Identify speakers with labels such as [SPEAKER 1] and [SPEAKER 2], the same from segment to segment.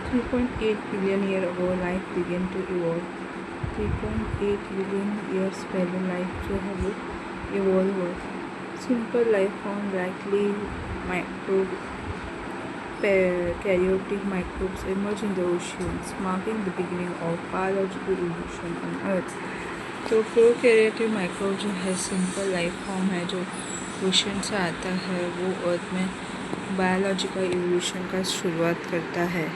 [SPEAKER 1] 3.8 billion years ago life began to evolve. 3.8 billion years पहले life जो है वो इवॉल्व हुआ था. Simple life form likely microbe karyotic microbes emerge in the oceans, marking the beginning of biological evolution on Earth. तो prokaryotic microbe जो है simple life form है जो ओशन से आता है, वो अर्थ में बायोलॉजिकल इवोल्यूशन का शुरुआत करता है.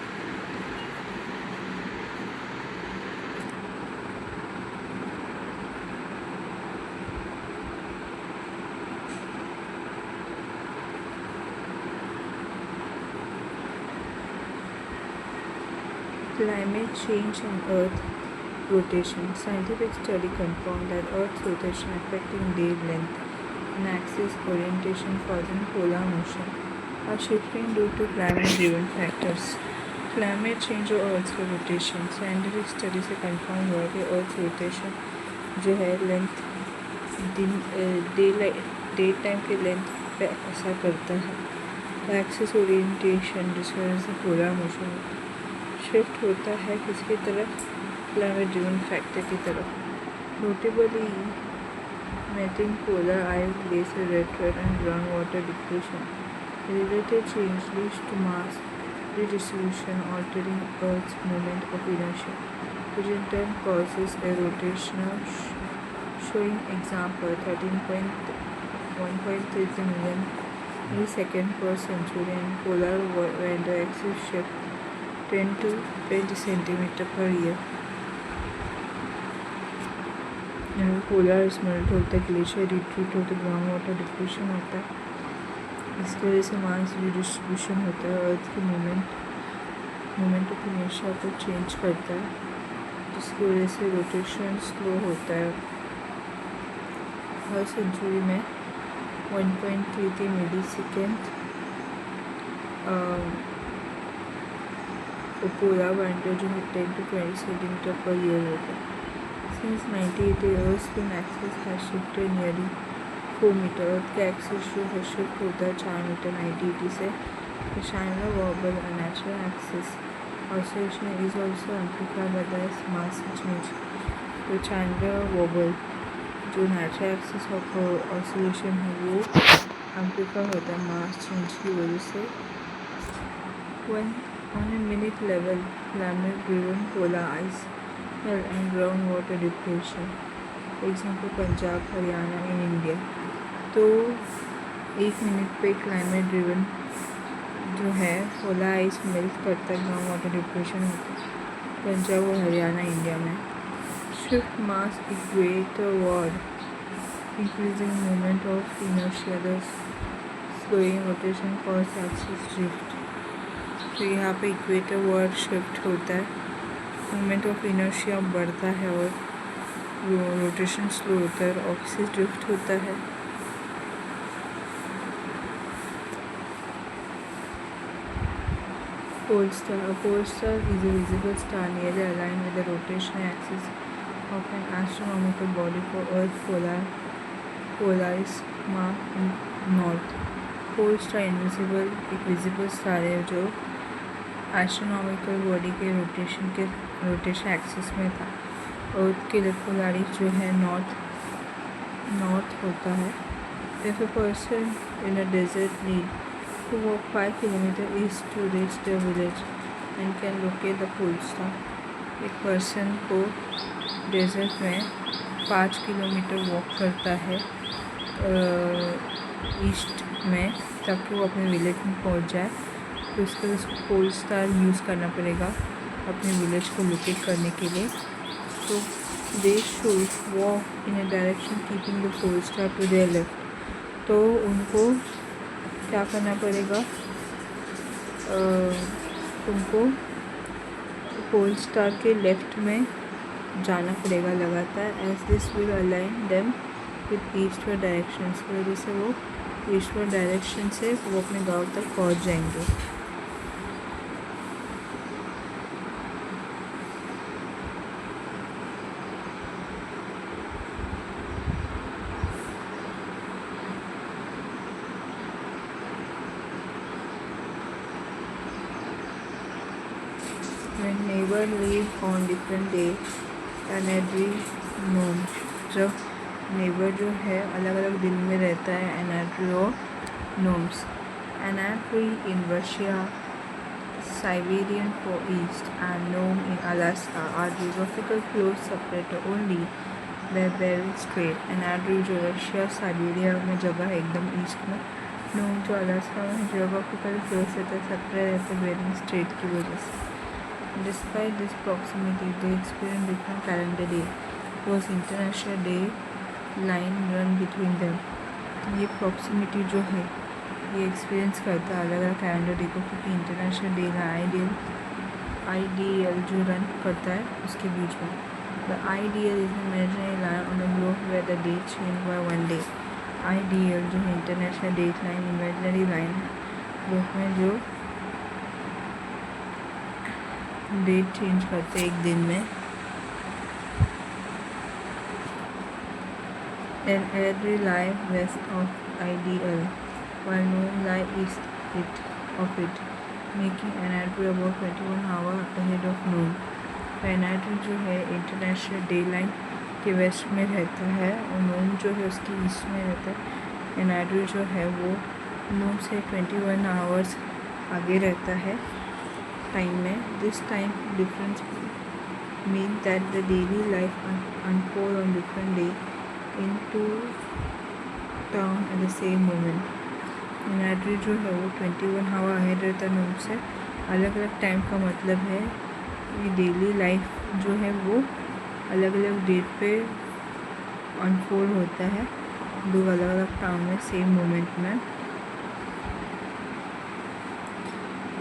[SPEAKER 1] Climate change and Earth rotation. Scientific study confirmed that Earth's rotation affecting day length and axis orientation causing polar motion are shifting due to climate-driven factors. Climate change और Earth's rotation. Scientific study से confirm हुआ कि Earth's rotation जो है length day time के length पे असर करता है. एक्सिस ओरिएंटेशन जिसकी वजह से पोलर मोशन शिफ्ट होता है किसकी तरफ, क्लाइमेट ड्रिवन फैक्टर की तरफ. Notably melting polar ice glacier retreat and groundwater depletion. Related change leads to mass redistribution altering Earth's moment of inertia, which in turn causes a rotational showing example 13.1.33 million millisecond per century and polar weather axis shift 10 to 20 centimeter per year. Polar smelt होता है, glacier retreat होता है, ground water depression होता है. इसकी वजह से मास redistribution होता है. अर्थ की मोमेंट ऑफ इनर्शिया को चेंज करता है, जिसकी वजह से रोटेशन स्लो होता है. हर सेंचुरी में 1.33 मिलीसेकेंड पोलर वाटर जो है 10 to 20 सेंटीमीटर पर ईयर होता है. Since 1980, Earth's spin axis has shifted nearly 4 meter. Earth का एक्सिस जो है शिफ्ट होता है 4 मीटर 1980 से. The triangular wobble, a natural axis oscillation, is also amplified by the mass change. तो triangular wobble जो नेचुरल एक्सिस ऑफ ऑसिलेशन है वो एम्पलीफाई होता है मास चेंज की वजह से. When on a minute level, climate driven polar ice and groundwater depletion. For example, Punjab Haryana in India. तो 1 मिनट पे क्लाइमेट ड्रिवन जो है पोलर आइस मेल्ट करता है, ग्राउंड वाटर डिप्रेशन होता है पंजाब और हरियाणा इंडिया में. Shift mass equator ward increasing moment of inertia thus slowing rotation cause axis drift. तो यहाँ पे इक्वेटर वर्ड शिफ्ट होता है, मोमेंट ऑफ इनर्शिया बढ़ता है और रोटेशन स्लो होता है और एक्सिस ड्रिफ्ट होता है. Pole star. A pole star is a visible star nearly aligned with the rotation axis of an astronomical body for Earth Polaris north. Pole star invisible एक visible star है जो astronomical body के rotation axis में था. अर्थ के लिए Polaris जो है नॉर्थ होता है. If a person in a desert need to walk 5 kilometers east to reach their village and can locate the pole star. एक पर्सन को डेजर्ट में 5 किलोमीटर वॉक करता है ईस्ट में ताकि वो अपने विलेज में पहुंच जाए. तो इसके लिए उसको पोल स्टार यूज़ करना पड़ेगा अपने विलेज को लोकेट करने के लिए. तो they should walk in a direction keeping the pole star to their left. तो उनको क्या करना पड़ेगा, उनको पोल स्टार के लेफ्ट में जाना पड़ेगा लगातार. As this will align them with eastward direction. की वजह से वो ईस्टवर्ड डायरेक्शन से वो अपने गांव तक पहुंच जाएंगे. when neighbor live on different day energy नोम, जब नेबर जो है अलग अलग दिन में रहता है एनर्जी और norms. Energy in Russia, Siberian for east and Nome in Alaska are geographical flows separated only by Bering Strait। Energy जो रशिया साइबेरिया में जगह है एकदम ईस्ट में, नोम जो अलास्का में जियोग्राफिकल फ्लो से सेपरेट रहते बेरिंग स्ट्रेट की वजह से। Despite this proximity, they experience different calendar day was international day line run between them। ये proximity जो है ये एक्सपीरियंस करता है अलग अलग कैलेंडर डे को, क्योंकि इंटरनेशनल डे का आईडीएल जो रन करता है उसके बीच में। The IDL is imaginary line on the globe where the date change by one day. IDL जो है international date line, imaginary line है ग्लोब में जो डेट चेंज करते हैं एक दिन में। An every lie west of IDL while Nome lie east of it, making energy about 21 hour ahead of Nome। Energy जो है इंटरनेशनल डे लाइन के वेस्ट में रहता है और नोम जो है उसकी ईस्ट में रहता है। एनर्जी जो है वो नोम से 21 आवर्स आगे रहता है टाइम में। This time difference mean that the daily life unfold on different day in two town at the same moment. Energy जो है वो 21 आवर अहेड रहता है नोम से। अलग अलग टाइम का मतलब है ये डेली लाइफ जो है वो अलग अलग डेट पे अनफोल्ड होता है दो अलग अलग टाउन में सेम मोमेंट में।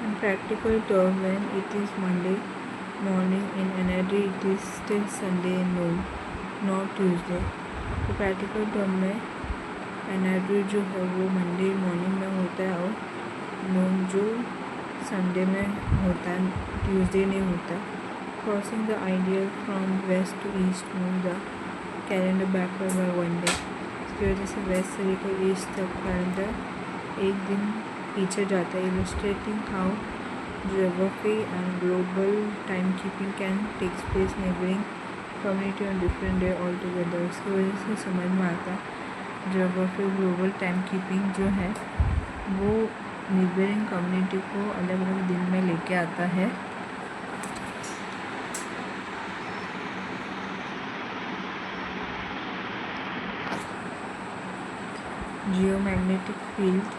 [SPEAKER 1] In practical term, when it is Monday morning in energy, it is still Sunday in Nome, not Tuesday। तो प्रैक्टिकल टर्म में एनर्जी जो है वो मंडे मॉर्निंग में होता है और नोम जो संडे में होता है, ट्यूसडे नहीं होता। Crossing the ideal from west to east move the calendar backward by one day. इसकी वजह से वेस्ट से लेकर ईस्ट तक कैलेंडर एक दिन पीछे जाता है। Illustrating how geography and global time keeping can takes place neighbouring community on different day all together. इसकी वजह से समझ में आता है जियोग्राफी ग्लोबल टाइम कीपिंग जो है वो नेबरिंग कम्युनिटी को अलग अलग दिन में लेके आता है। Geomagnetic field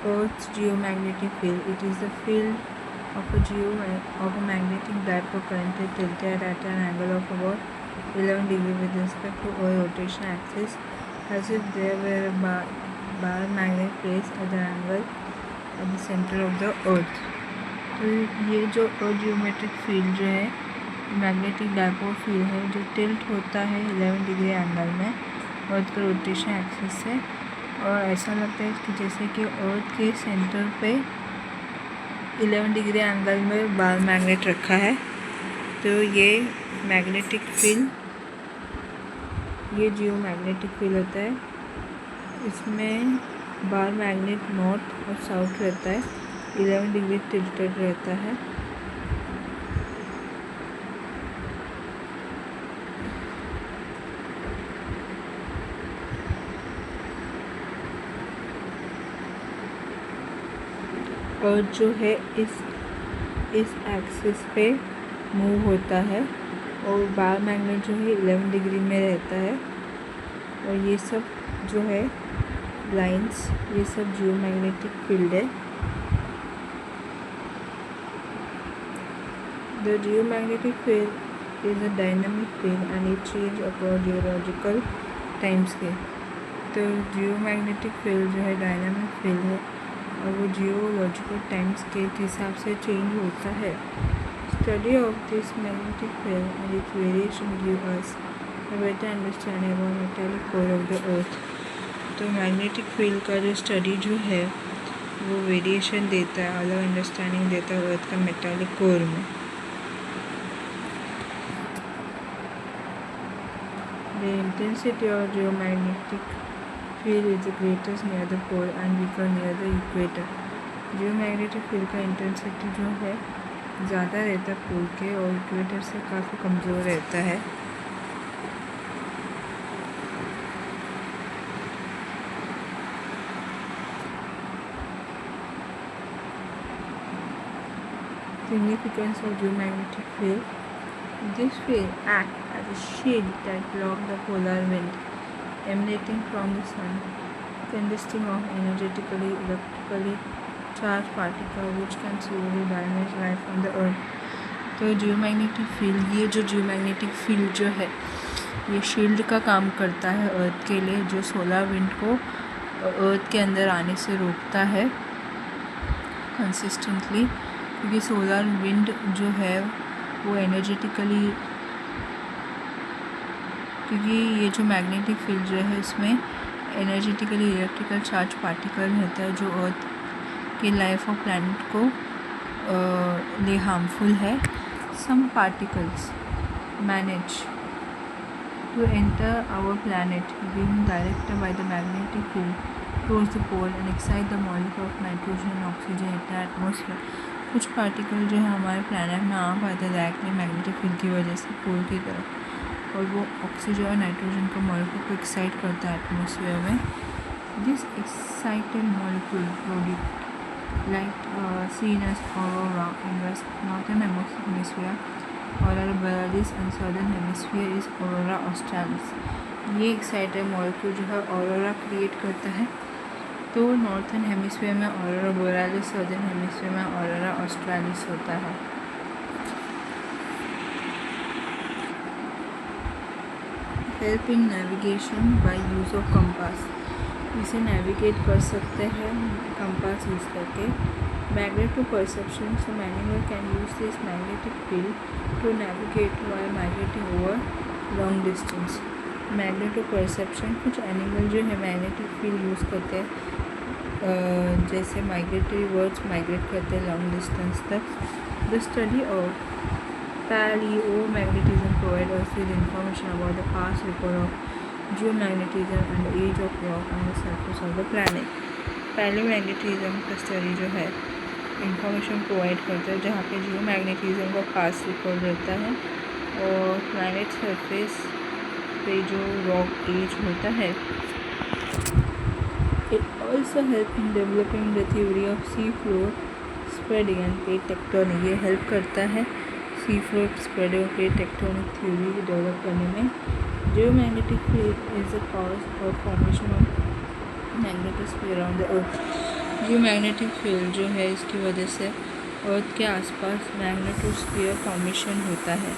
[SPEAKER 1] Earth's geomagnetic field. It is the field of a magnetic dipole currently tilted at an angle of about 11 degrees with respect to Earth's rotation axis, as if there were a bar magnet placed at the angle at the center of the Earth। तो ये जो अर्थ geometric field जो है magnetic dipole field है जो tilt होता है 11 degree angle में अर्थ के रोटेशन एक्सिस से, और ऐसा लगता है कि जैसे कि अर्थ के सेंटर पे 11 डिग्री एंगल में बार मैग्नेट रखा है। तो ये मैग्नेटिक फील्ड, ये जियोमैग्नेटिक फील्ड होता है। इसमें बार मैग्नेट नॉर्थ और साउथ रहता है, 11 डिग्री टिल्टेड रहता है। और जो है इस एक्सिस पे मूव होता है और बार मैग्नेट जो है 11 डिग्री में रहता है। और ये सब जो है लाइंस, ये सब जियोमैग्नेटिक फील्ड है। The geomagnetic field is a dynamic field and it change across geological time scale. तो जियोमैग्नेटिक फील्ड जो है डायनामिक फील्ड है और वो जियोलॉजिकल टाइम स्केल के हिसाब से चेंज होता है। Study of this magnetic field and it's variation give us a better understanding about metallic core of the earth. तो मैग्नेटिक फील्ड का जो स्टडी जो है वो वेरिएशन देता है, अलग अंडरस्टैंडिंग देता है अर्थ का मेटालिक कोर में। The intensity of geomagnetic field is the greatest near the pole and weaker near the equator. Geomagnetic field का इंटेंसिटी जो है ज़्यादा रहता है पोल के और इक्वेटर से काफ़ी कमज़ोर रहता है. Significance of geomagnetic field. This field acts as a shield that blocks the polar wind emanating from the sun, consisting of energetically electrically charged particles which can severely damage life on the earth. तो geomagnetic field, ये जो geomagnetic field जो है ये shield का काम करता है अर्थ के लिए, जो सोलर विंड को अर्थ के अंदर आने से रोकता है कंसिस्टेंटली, क्योंकि सोलर विंड जो है वो एनर्जेटिकली, क्योंकि ये जो मैग्नेटिक फील्ड जो है इसमें एनर्जेटिकली इलेक्ट्रिकल चार्ज पार्टिकल रहता है जो अर्थ के लाइफ ऑफ प्लैनेट को लिए हार्मफुल है. Some particles manage to enter our planet being directed by the magnetic field towards the pole and excite the molecule of nitrogen and oxygen in the atmosphere. कुछ particle जो है हमारे planet में आ पाते हैं डायरेक्टली मैग्नेटिक फील्ड की वजह से पोल की तरफ, और वो ऑक्सीजन और नाइट्रोजन का मॉलिक्यूल को एक्साइट करता है एटमॉस्फेयर में. This excited molecule produce light seen as aurora in west northern hemisphere, aurora borealis and southern hemisphere is aurora australis. ये एक्साइटेड मॉलिक्यूल जो है ऑरोरा क्रिएट करता है, तो नॉर्थर्न हेमिस्फीयर में ऑरोरा बोरियालिस, सदर्न हेमिस्फीयर में aurora australis होता है. Help in navigation by use of compass. इसे नेविगेट कर सकते हैं कंपास यूज़ करके. Magnet to perception, some animal can use this magnetic field to navigate while migrating over long distance. Magnet to perception, कुछ animal जो है magnetic field use करते हैं जैसे माइग्रेटरी बर्ड्स माइग्रेट करते हैं लॉन्ग डिस्टेंस तक. The study of palaeomagnetism provide us with information about the past record of geomagnetism and the age of rock on the surface of the planet. Palaeomagnetism का study जो है information provide करता है जहाँ पे जियोमैग्नेटिज्म का past record रहता है और प्लैनेट सरफेस पे जो रॉक एज होता है. It also helps in developing the theory of sea floor spreading and plate tectonic. ये हेल्प करता है sea floor spreading और plate tectonic theory डेवलप करने में. Geomagnetic field is the cause of formation of magnetosphere around the earth. Geomagnetic field जो है इसकी वजह से अर्थ के आसपास मैग्नेटोस्फीयर फॉर्मेशन होता है.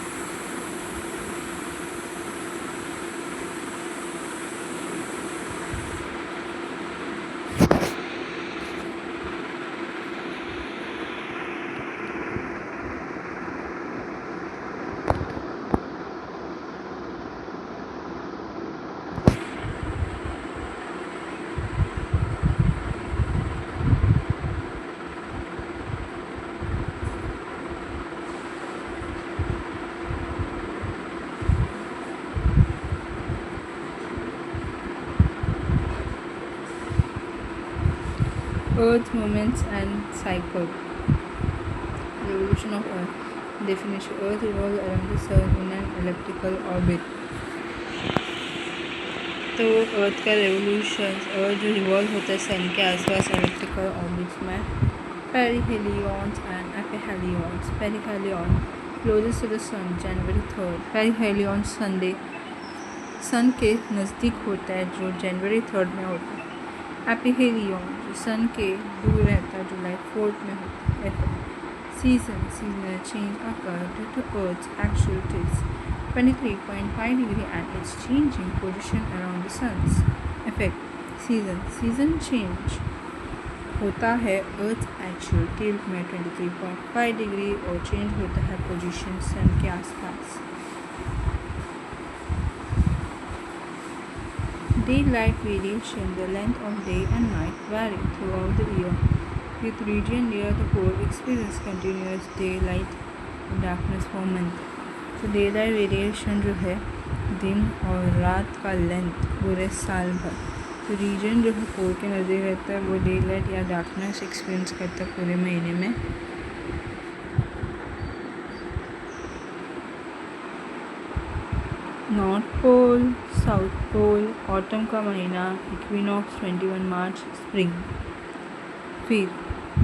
[SPEAKER 1] Earth movements and cycle. Revolution of Earth. Definition: Earth revolves around the sun in an elliptical orbit. तो अर्थ का रेवोल्यूशन, अर्थ जो रिवॉल्व होता है सन के आसपास एलिप्टिकल ऑर्बिट्स में. Perihelions and aphelions. Perihelion closest to the sun January 3rd. Perihelion Sunday sun के नज़दीक होता है जो जनवरी 3rd में होता है. एपिहेलियन जो सन के दूर रहता है जुलाई 4th में होता है. Seasonal change occur due to Earth's actual tilt 23.5 degree and its changing position around the sun's effect. Season change होता है Earth's actual tilt में 23.5 डिग्री और चेंज होता है पोजीशन सन के आसपास. Daylight variation, the length of day and night vary throughout the year, with region near the pole experience continuous daylight and darkness for months. तो day light variation जो है दिन और रात का लेंथ पूरे साल भर, तो रीजन जो है पोल के नज़दीक रहता है वो डे लाइट या डार्कनेस एक्सपीरियंस करता है पूरे महीने में। North pole, south pole, autumn का महीना, इक्विनॉक्स 21 मार्च, स्प्रिंग। फिर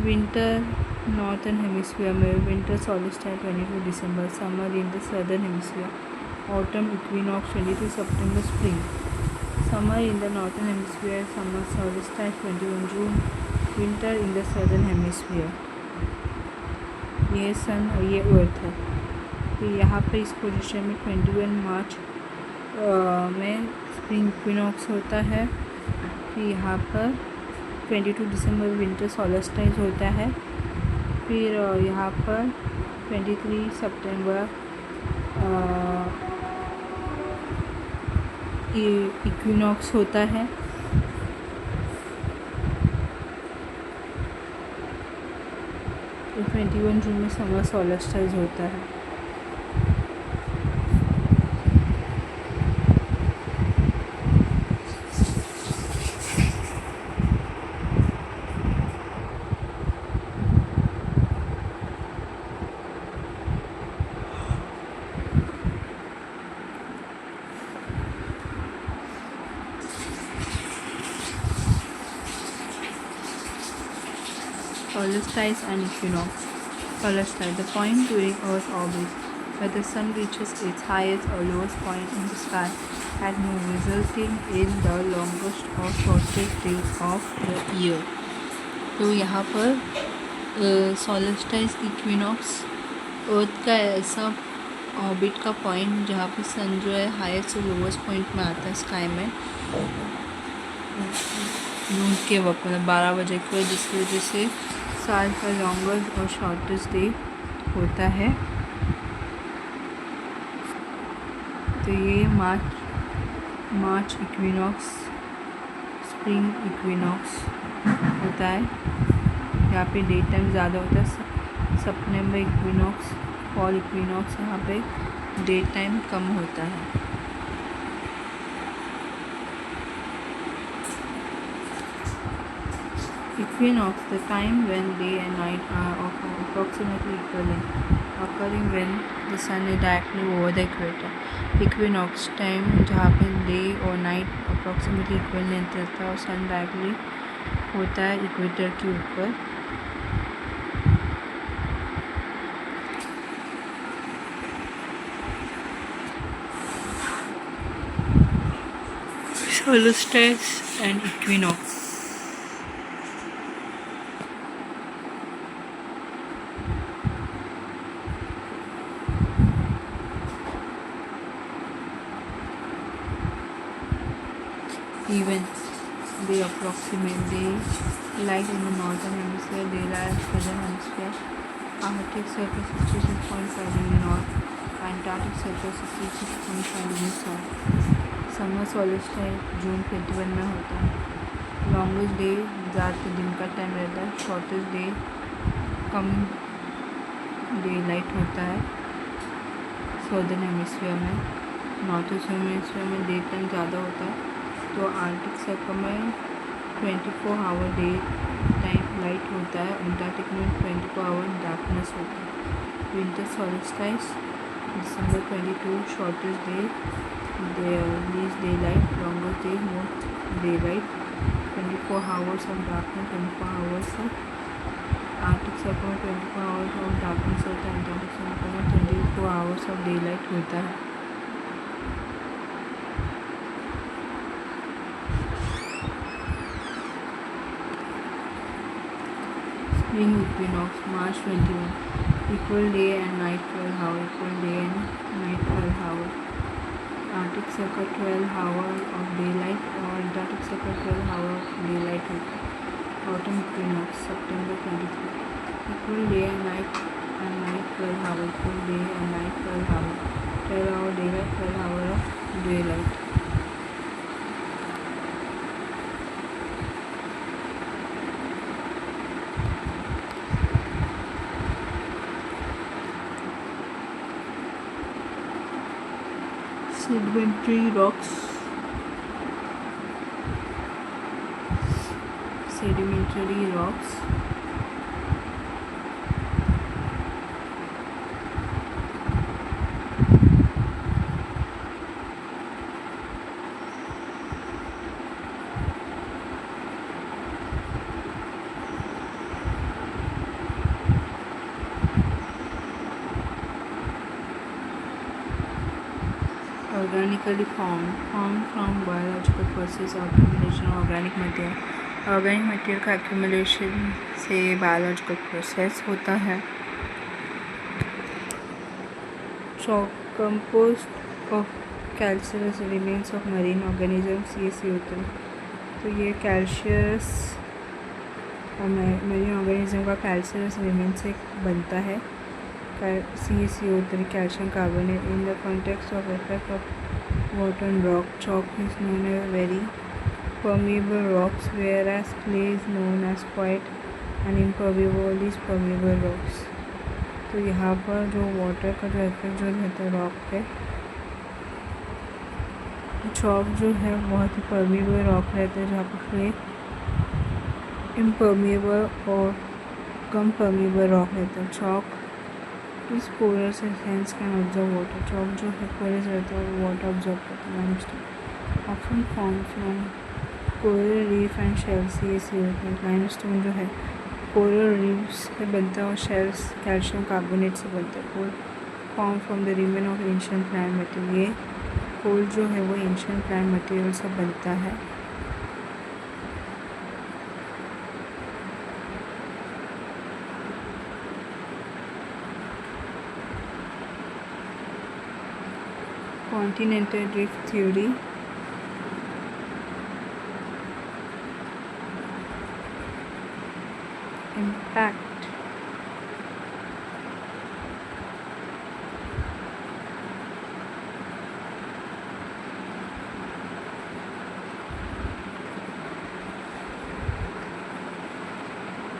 [SPEAKER 1] विंटर नॉर्थन हेमिस्फीयर में winter solstice 22 December, summer in the southern hemisphere, autumn equinox 23 September, spring. Summer in the northern hemisphere, summer solstice 21 June, winter in the southern hemisphere. ये sun और ये अर्थ है। तो यहाँ पे इस पोजीशन में 21 मार्च में स्प्रिंग इक्विनॉक्स होता है। फिर यहाँ पर 22 दिसंबर विंटर सॉल्स्टिस होता है। फिर यहाँ पर 23 सितंबर इक्विनॉक्स होता है। तो 21 जून में समर सॉल्स्टिस होता है। Solstice and equinox. Solstice, the point during Earth's orbit where the sun reaches its highest or lowest point in the sky at noon, resulting in the longest or shortest day of the year. तो यहाँ पर solstice equinox अर्थ का ऐसा orbit का point जहाँ पे सन जो है हाईएस्ट और लोवेस्ट पॉइंट में आता है स्काई में नून के वक्त, मतलब 12 बजे के, जिसकी वजह से साल का लॉन्गेस्ट और शॉर्टेस्ट डे होता है। तो ये मार्च इक्विनॉक्स, स्प्रिंग इक्विनॉक्स होता है। यहाँ पे डे टाइम ज़्यादा होता है। सितंबर इक्विनॉक्स, फॉल इक्विनॉक्स, यहाँ पे डे टाइम कम होता है। Equinox, the time when day and night are of approximately equal length, occurring when the sun is directly over the equator. Equinox time जहाँ पे day और night approximately equal length रहता है और sun directly होता है इक्वेटर के ऊपर। Solstice and equinox. Events. They approximate day light in the northern hemisphere, daylight in the southern hemisphere. Arctic circle 66.5 degree north, Antarctic circle 66.5 degree south. Summer solstice June 21 में होता है। Longest day रात के दिन का time रहता है। Shortest day कम day light होता है सदर्न हेमिस्फीयर में। नॉर्थन हेमिस्फीयर में डे टाइम ज़्यादा होता है। तो आर्कटिक सर्कल में 24 आवर डे टाइम लाइट होता है। अंटार्कटिक में 24 आवर डार्कनेस होता है। Winter solstice December 22, shortest day, least daylight, longest day, most daylight, 24 hours of darkness, 24 hours of Arctic circle में 24 hours of darkness होता है। Antarctic circle में 24 hours of daylight होता है। Spring equinox, March 21, equal day and night 12 hours, equal day and night 12 hours. Arctic circle 12 hours of daylight और Antarctic circle 12 hours of daylight होता है। Autumn equinox, September 23, equal day and night 12 hours, equal day and night 12 hours, 12 hour daylight, 12 hour of daylight. sedimentary rocks. Sedimentary rocks. Organically formed from biological process or accumulation of organic material. Organic material का accumulation से biological process होता है. Chalk composed of calcareous remains of marine organisms, ये CO3. तो ये कैल्शियस marine organism का कैल्शियस remains से बनता है. CO3 calcium carbonate. In the context of effect of water on rock, chalk is known as very permeable rocks, whereas clay is known as quite an impermeable permeable rocks. तो यहाँ पर जो water का जो effect जो रहता है rock पे, चॉक जो है बहुत ही परमेबल रॉक रहता है, जहाँ पर क्ले इम्पर्मेबल और कम परमेबल रॉक रहता है. Chalk is porous sense can observe water. Chalk जो है पोरस रहता है वो वाटर ऑब्जर्व करता है. Limestone option form from coral reef and shells. ये लाइमस्टोन जो है कोरल रीफ्स से बनता है और शेल्स कैल्शियम कार्बोनेट से बनता है. Coal form from the remain of ancient plant material. ये कोल जो है वो एंशिएंट प्लांट मटेरियल से बनता है. Continental drift theory. Impact.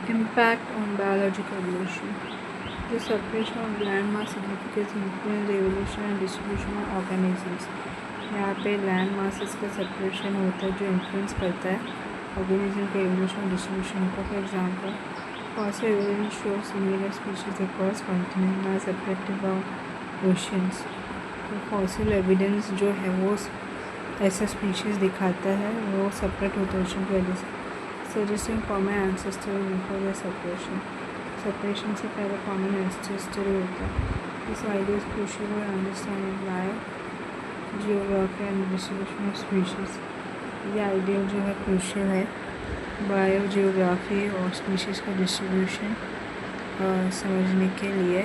[SPEAKER 1] Impact on biological evolution. The separation of landmass significantly influence the evolution and distribution of organisms. यहाँ पे land masses का सेपरेशन होता है जो इन्फ्लुएंस करता है ऑर्गेनिज्म का एवोल्यूशन और डिस्ट्रीब्यूशन को. For example, fossil evidence show similar species across continent are separated by oceans. तो फॉसिल एविडेंस जो है वो ऐसा स्पीशीज़ दिखाता है वो सेपरेट होता है ओशन की वजह से, suggesting common ancestor before the separation से पहले कॉमन एंसेस्टर होता है. This idea is crucial for understanding bio geography and distribution of species. ये आइडिया जो है क्रूशियल है बायो जियोग्राफी और स्पीशीज़ का डिस्ट्रीब्यूशन समझने के लिए.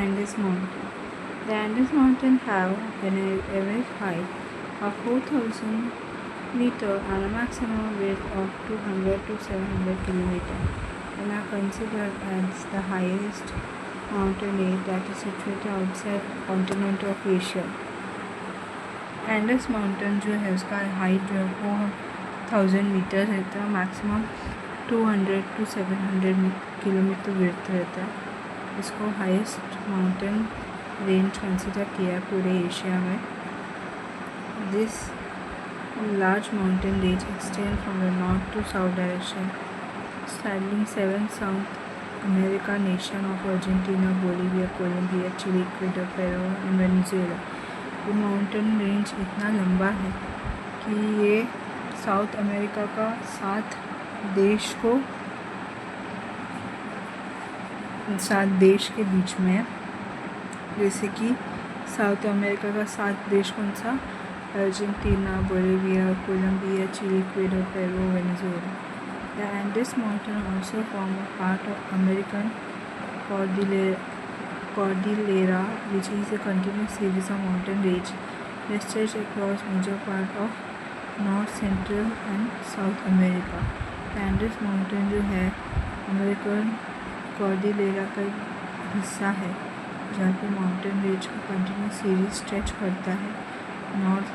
[SPEAKER 1] Andes Mountain. The Andes Mountain have an average height of 4,000 meters and a maximum width of 200 to 700 kilometers, and are considered as the highest mountain range that is situated outside the continent of Asia. Andes Mountain जो है उसका height जो है 4,000 metre रहता है, maximum 200 to 700 kilometre width रहता है. इसको हाईएस्ट माउंटेन रेंज कंसिडर किया है पूरे एशिया में. This large mountain range extend from the north to south direction, standing 7 South America nation of Argentina, Bolivia, Colombia, Chile, Ecuador, Peru and Venezuela. ये mountain range इतना लंबा है कि ये साउथ अमेरिका का 7 देश के बीच में है. जैसे कि साउथ अमेरिका का 7 देश कौन सा? Argentina, Bolivia, Colombia, Chile, Ecuador, Peru, Venezuela. The Andes Mountain also form a part of American Cordillera, which is a continuous series of mountain ranges that stretch across major part of North, Central and South America. The Andes Mountain जो है American Cordillera का हिस्सा है जहाँ पे mountain range का continuous series stretch करता है नॉर्थ,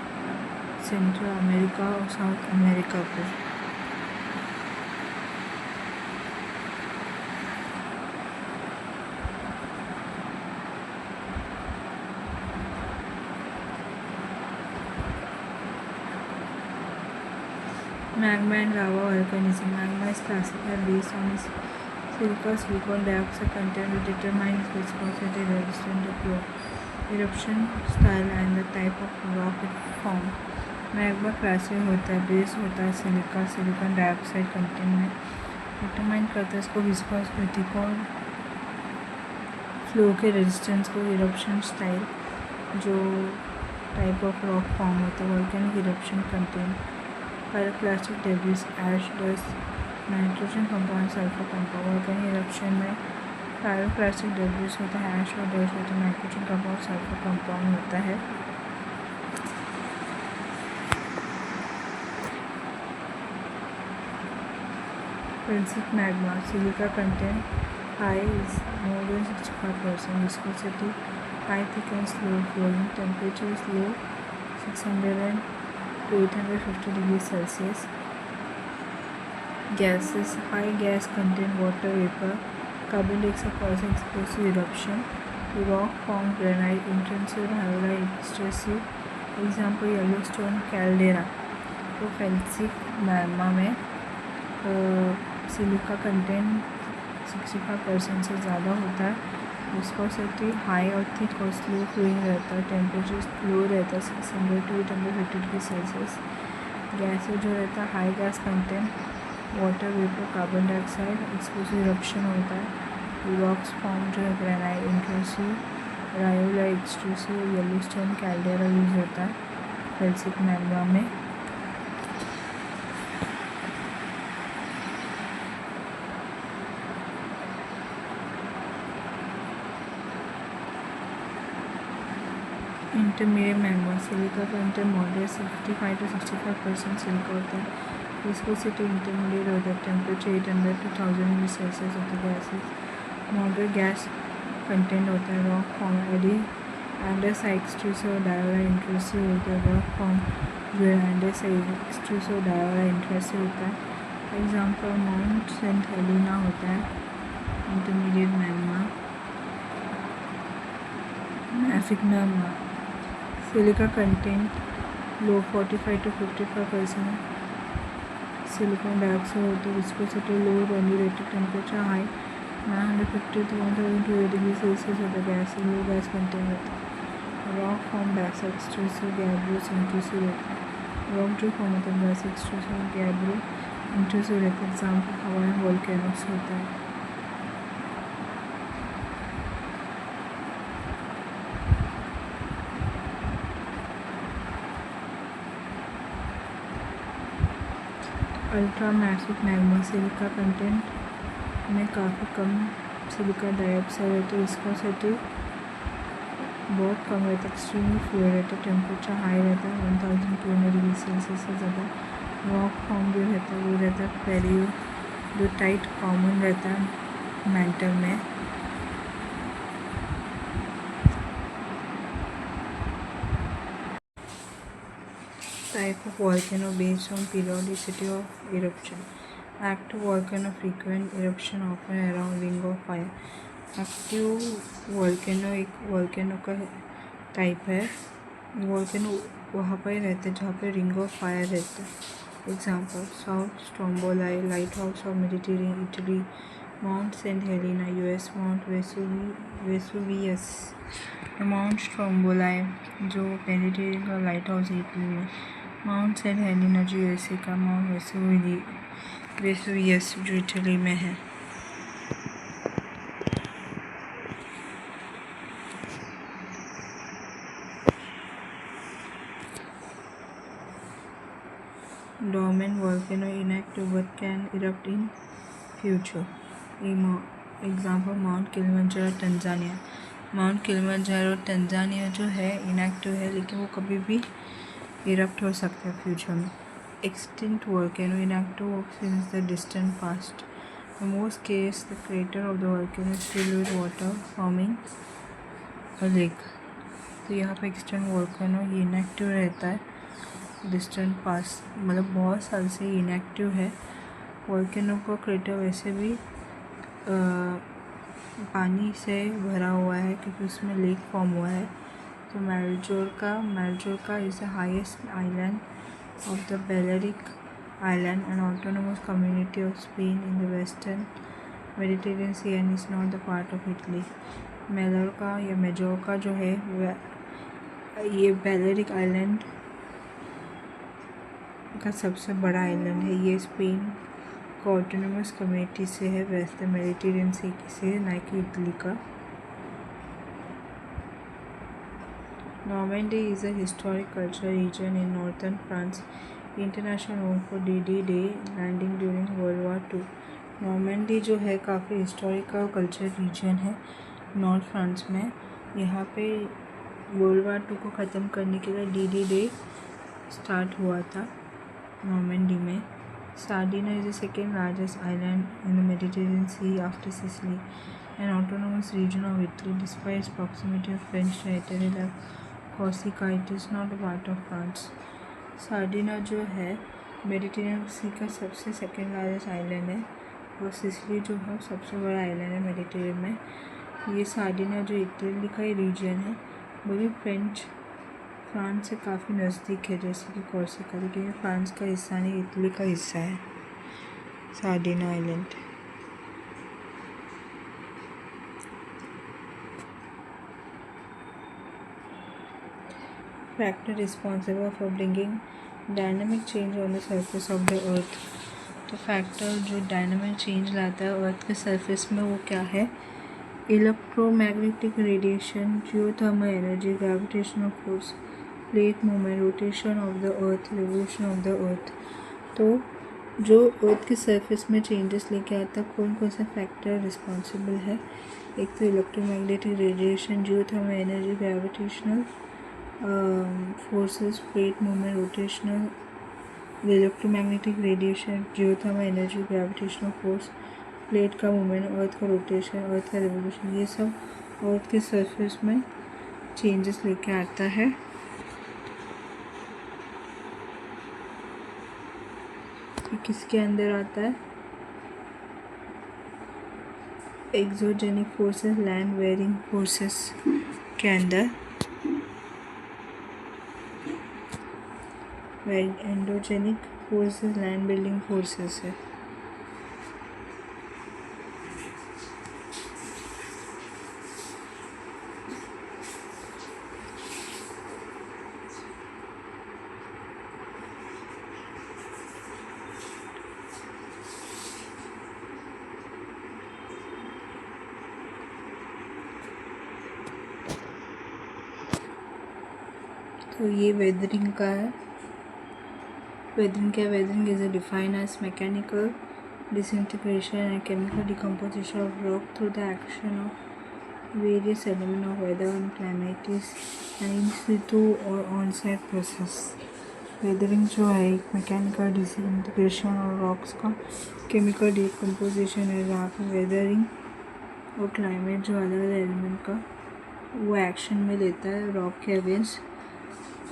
[SPEAKER 1] सेंट्रल अमेरिका और साउथ अमेरिका को. Magma and lava volcanism. Magma is classified based on its silicon dioxide content to determine its viscosity, resistance to flow, eruption style and the type of rock it formed. Magma classic होता है, base होता है silicon dioxide content में, determine करता है इसको viscosity को, flow के रेजिस्टेंस को, इरप्शन स्टाइल, जो टाइप ऑफ रॉक फॉर्म होता है, volcanic eruption content, pyroclastic debris, ash, dust, nitrogen compound, sulphur compound. Volcanic eruption में पायरोक्लास्टिक डेब्रिस होता है, ऐश और डस्ट होता है, नाइट्रोजन कंपाउंड, सल्फर कंपाउंड होता है। Basic magma, silica content high is more than 65%, viscosity high, thick and slow flowing, temperature is low 600 to 850 degrees Celsius. Gases, high gas content, water vapor, carbon dioxide causing exposed to eruption, rock form granite, intensive hyaline extrusive, example Yellowstone caldera। तो felsic magma में silica content 65% से ज़्यादा होता है, viscosity high और thick और slow flowing रहता है, टेम्परेचर लो रहता है 600 to 850 डिग्री सेल्सियस। गैसेज जो रहता है high gas content, water vapour, carbon dioxide, explosive eruption होता है, रॉक्स फॉर्म जो है granite, intrusive, rhyolite extrusive, Yellowstone caldera use होता है फेल्सिक मैग्मा में। Intermediate magma, silica content moderate 55 to 65% silica होता है, विस्कोसिटी इंटरमीडिएट होता है, टेम्परेचर 800 to 1000 डिग्री सेल्सियस होता है, गैसेस मॉडरेट गैस कंटेंट होता है, रॉक फॉर्म एडी एंडरसाइट एक्सट्रूसिव डायोला इंट्रूसिव होता है, रॉक फॉर्म जो है एंडरसाइट एक्सट्रूसिव डायोला इंट्रूसिव होता है, एग्जाम्पल माउंट सेंट हेलेना होता है intermediate magma. Mafic magma, silica content low 45 to 55%, silicon dioxide होता है, viscosity low, radiative temperature high 950 to 1002 degree Celsius होता है, गैस लो गैस कंटेंट होता है, रॉक फॉर्म बैसा एक्सट्रूसिव गैब्रोस इंट्रूसिव होता है, रॉक जो फॉर्म होता है बैसा एक्सट्रूसिव गैब्रो इंट्रूसिव रहता है, एग्जाम्पल हवाई वोल्केनोस होता है। Ultra massive magma, silica content में काफ़ी कम सिलिका डाइऑक्साइड रहता है, विस्कोसिटी बहुत कम रहता है, एक्सट्रीमली फ्लो रहता है, टेम्परेचर हाई रहता है 1200 डिग्री सेल्सियस से ज़्यादा, रॉक फॉर्म जो रहता है वो रहता है फेरियो जो टाइट कॉमन रहता है मेंटल में। Type of volcano based on periodicity of eruption. Active volcano frequent eruption often around ring of fire. Active volcano एक वोल्केनो का टाइप है, वोल्केनो वहाँ पर ही रहता है जहाँ पे रिंग ऑफ फायर रहता है, example south Stromboli, lighthouse of Mediterranean Italy, Mount Saint Helena US, Mount Vesuvius, Mount Stromboli जो मेडिटेरियन का लाइट हाउस है इटली में, माउंट सेंट हेलेना जो यूएसए का, माउंट वेसुवियस जो इटली में है। Dormant volcano inactive but can erupt in future. Example Mount Kilimanjaro Tanzania. Mount Kilimanjaro Tanzania जो है इनएक्टिव है लेकिन वो कभी भी इरप्ट हो सकता है फ्यूचर में। Extinct volcano inactive since the distant past. In most cases, the crater of the volcano is filled with water, forming a lake. तो यहाँ पे एक्सटिंक्ट वोल्केनो ये इनएक्टिव रहता है, डिस्टेंट पास मतलब बहुत साल से इनएक्टिव है। वोल्केनो का क्रेटर वैसे भी पानी से भरा हुआ है क्योंकि उसमें लेक फॉर्म हुआ है। तो Mallorca is the highest island of the Balearic island, an autonomous community of Spain in the western Mediterranean Sea and is not the part of Italy. मेलोर्का या मेजोर्का जो है ये बैलेरिक आइलैंड का सबसे बड़ा आइलैंड है। ये स्पेन का ऑटोनोमस कम्युनिटी से है, वेस्टर्न मेडिटेरियन सी से, ना कि इटली का। Normandy is a historic cultural region in northern France, international known for D-Day landing during World War II। Normandy जो है काफ़ी हिस्टोरिकल कल्चर रीजन है नॉर्थ फ्रांस में। यहाँ पे वर्ल्ड वार 2 को ख़त्म करने के लिए D-Day स्टार्ट हुआ था नॉर्मैंडी में। Sardinia is the second largest island in the Mediterranean Sea after Sicily, an autonomous region of Italy. Despite its proximity of French territory like Corsica, it is not a part of France। सार्डिना जो है Mediterranean सी का सबसे second largest island है और Sicily जो है सबसे बड़ा आइलैंड है मेडिटेरियन में। ये सार्डिना जो इटली का ही रीजन है वो भी फ्रांस से काफ़ी नज़दीक है, जैसे कि कॉर्सिका, लेकिन ये फ्रांस का हिस्सा नहीं, इटली का हिस्सा है Sardinia island. Factor responsible for bringing dynamic change on the surface of the earth. तो फैक्टर जो डायनामिक चेंज लाता है अर्थ के सरफेस में वो क्या है? Electromagnetic radiation, geothermal energy, gravitational force, plate movement, rotation of the earth, revolution of the earth. तो जो अर्थ के सरफेस में चेंजेस लेके आता है, कौन कौन सा फैक्टर रिस्पॉन्सिबल है? एक तो electromagnetic radiation, geothermal energy, gravitational forces, plate movement, rotational, electromagnetic radiation, geothermal energy, gravitational force, plate का मूवमेंट, अर्थ का रोटेशन, अर्थ का रिवोल्यूशन, ये सब अर्थ के सरफेस में चेंजेस लेके आता है। ये किसके अंदर आता है? Exogenic forces, land wearing forces के अंदर, endogenic forces land building forces है। तो ये वेदरिंग का है। वेदरिंग क्या? Weathering is defined as mechanical disintegration and chemical decomposition of rock through the action of various elements of weather and climate is an in situ or on-site process। Weathering जो है एक mechanical disintegration और rocks का chemical decomposition है, जहाँ पे weathering और climate जो अलग अलग एलिमेंट का वो एक्शन में लेता है रॉक के अगेंस्ट,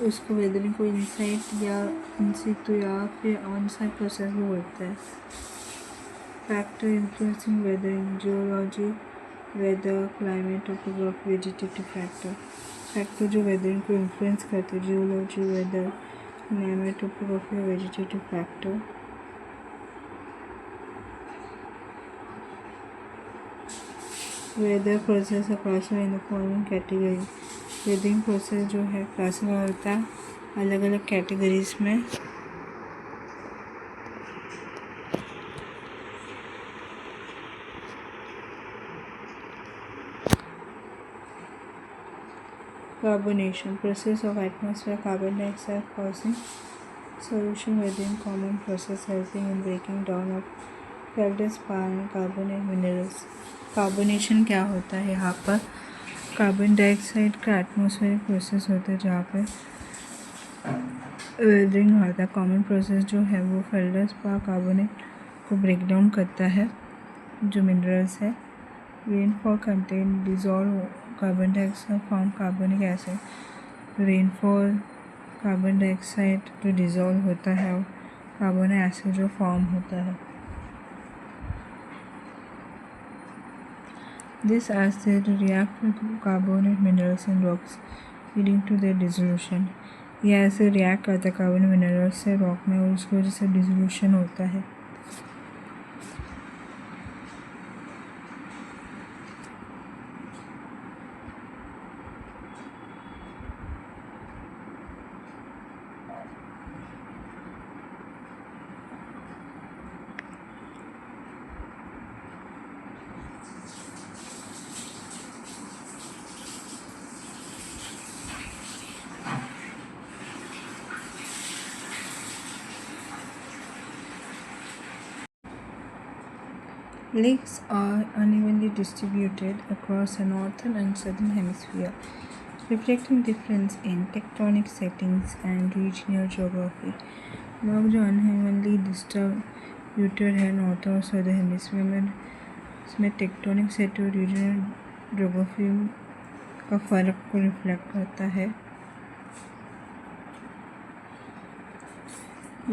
[SPEAKER 1] उसको वेदरिंग को इनसाइट या इन सिटू या फिर ऑन साइट प्रोसेस में बोलते हैं। Factor influencing weathering, geology, weather, climate, topography, vegetative factor जो वेदरिंग को इन्फ्लुएंस करते हैं, geology, weather, climate, topography, vegetative factor. Weather process है classified in the following category. Weathering process जो है क्लासिफाई होता है अलग अलग कैटेगरीज में। Carbonation, process of atmosphere carbon dioxide causing solution weathering, common process helping in breaking down of feldspar and carbonate minerals। Carbonation क्या होता है? यहाँ पर कार्बन डाइऑक्साइड का एटमॉस्फेरिक प्रोसेस होता है जहाँ पे वेदरिंग होता है। कॉमन प्रोसेस जो है वो फेल्डस्पार कार्बोनेट को ब्रेक डाउन करता है जो मिनरल्स है। Rainfall contain dissolve carbon dioxide form carbonic acid. Rainfall carbon dioxide जो डिजॉल्व होता है कार्बोनिक एसिड जो फॉर्म होता है। This acid reacts with carbonate minerals in rocks, leading to their dissolution। यह ऐसे रिएक्ट करता है कार्बन मिनरल से रॉक में और उसकी वजह से डिसोल्यूशन होता है। Lakes are unevenly distributed across the northern and southern hemisphere, reflecting difference in tectonic settings and regional geography. लोग जो unevenly distributed है नॉर्थ और सदर्न हेमिस्फीयर में, इसमें टेक्टोनिक सेट और रीजनल जोग्राफी का फ़र्क को रिफ्लेक्ट करता है।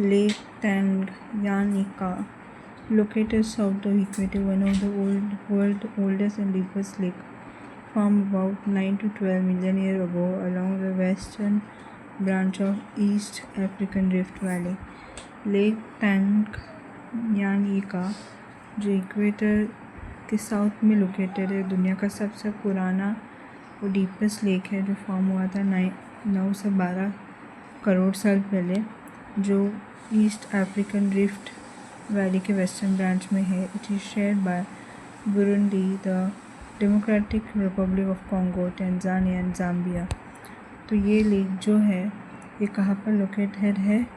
[SPEAKER 1] Lake Tanganyika, located south of equator, one of the world's oldest and deepest lake, formed about 9 to 12 million years ago along the western branch of East African Rift Valley. Lake Tanganyika जो equator के south में located है, दुनिया का सबसे पुराना और deepest lake है जो फॉर्म हुआ था 9 से 12 करोड़ साल पहले, जो ईस्ट अफ्रीकन रिफ्ट वैली के वेस्टर्न ब्रांच में है। It is shared by Burundi, the Democratic Republic of Congo, Tanzania and Zambia. तो ये लेक जो है ये कहाँ पर लोकेटेड है?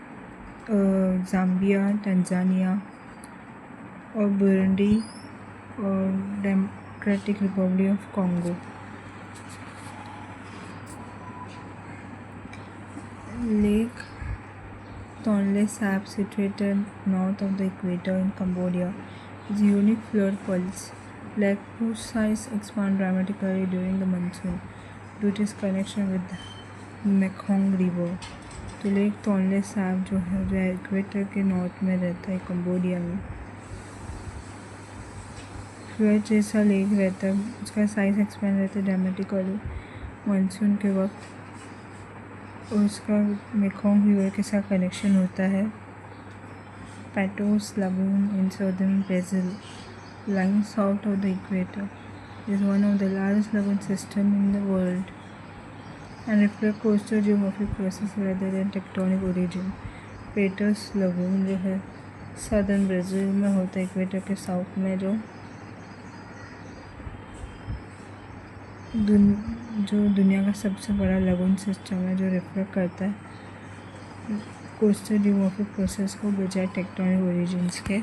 [SPEAKER 1] ज़ाम्बिया, टंजानिया और बुरुंडी और democratic Republic of Congo. Lake Tonle Sap, situated north of the equator in Cambodia, is a unique flood pulse. Lake whose size expands dramatically during the monsoon due to its connection with the Mekong River. तो lake Tonle SAP जो है जो equator के north में रहता है Cambodia में, flood जैसा लेक रहता है, उसका साइज एक्सपेंड रहता है ड्रामेटिकली मानसून के वक्त, और उसका मेकोंग रिवर के साथ कनेक्शन होता है। Patos lagoon in southern Brazil, lying south of the equator, is one of the largest lagoon systems in the world and reflects coastal geomorphic process rather than tectonic origin. Patos lagoon जो है southern Brazil में होता है, equator के south में, जो दुनिया का सबसे बड़ा लगून सिस्टम है, जो रिफ्लेक्ट करता है कोस्टल जियोमॉर्फिक प्रोसेस को बजाय टेक्टोनिक ओरिजिन्स के।